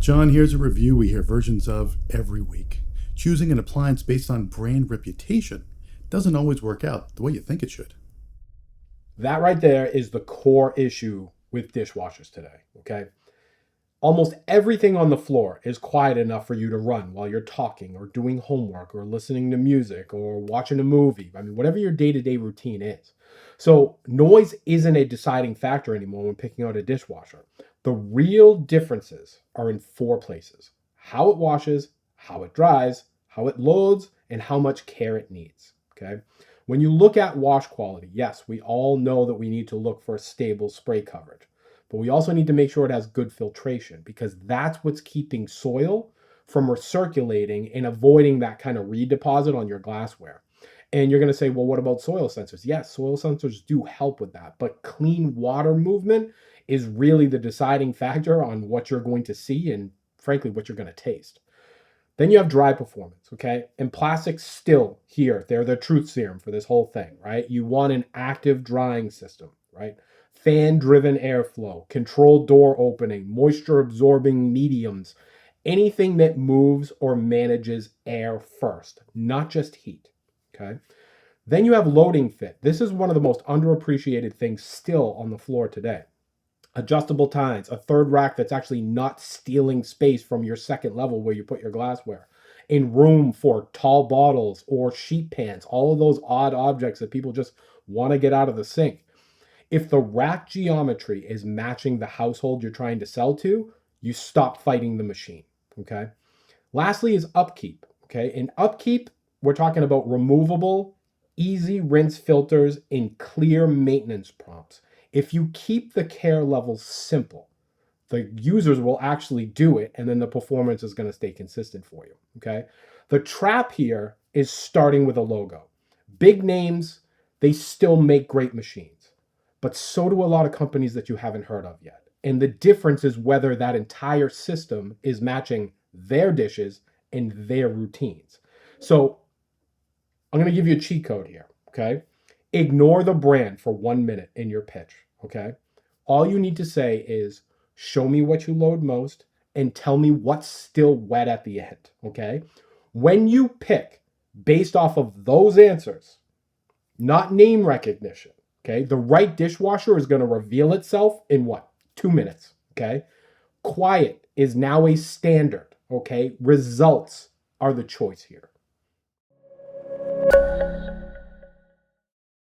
John, here's a review we hear versions of every week. Choosing an appliance based on brand reputation doesn't always work out the way you think it should. That right there is the core issue with dishwashers today, okay? Almost everything on the floor is quiet enough for you to run while you're talking or doing homework or listening to music or watching a movie. I mean, whatever your day to day routine is. So, noise isn't a deciding factor anymore when picking out a dishwasher. The real differences are in four places: how it washes, how it dries, how it loads, and how much care it needs. Okay. When you look at wash quality, yes, we all know that we need to look for stable spray coverage. But we also need to make sure it has good filtration, because that's what's keeping soil from recirculating and avoiding that kind of redeposit on your glassware. And you're going to say, well, what about soil sensors? Yes, soil sensors do help with that, but clean water movement is really the deciding factor on what you're going to see and, frankly, what you're going to taste. Then you have dry performance, okay? And plastics still here, they're the truth serum for this whole thing, right? You want an active drying system, right? Fan driven airflow, controlled door opening, moisture absorbing mediums, anything that moves or manages air first, not just heat, okay? Then you have loading fit. This is one of the most underappreciated things still on the floor today. Adjustable tines, a third rack that's actually not stealing space from your second level where you put your glassware, in room for tall bottles or sheet pans, all of those odd objects that people just want to get out of the sink. If the rack geometry is matching the household you're trying to sell to, you stop fighting the machine. Okay. Lastly is upkeep. Okay. In upkeep, we're talking about removable, easy rinse filters and clear maintenance prompts. If you keep the care levels simple, the users will actually do it, and then the performance is going to stay consistent for you. Okay. The trap here is starting with a logo. Big names, they still make great machines, but so do a lot of companies that you haven't heard of yet. And the difference is whether that entire system is matching their dishes and their routines. So I'm going to give you a cheat code here. Okay. Ignore the brand for 1 minute in your pitch. Okay. All you need to say is, show me what you load most and tell me what's still wet at the end. Okay. When you pick based off of those answers, not name recognition, okay, the right dishwasher is going to reveal itself in what? 2 minutes. Okay. Quiet is now a standard. Okay. Results are the choice here.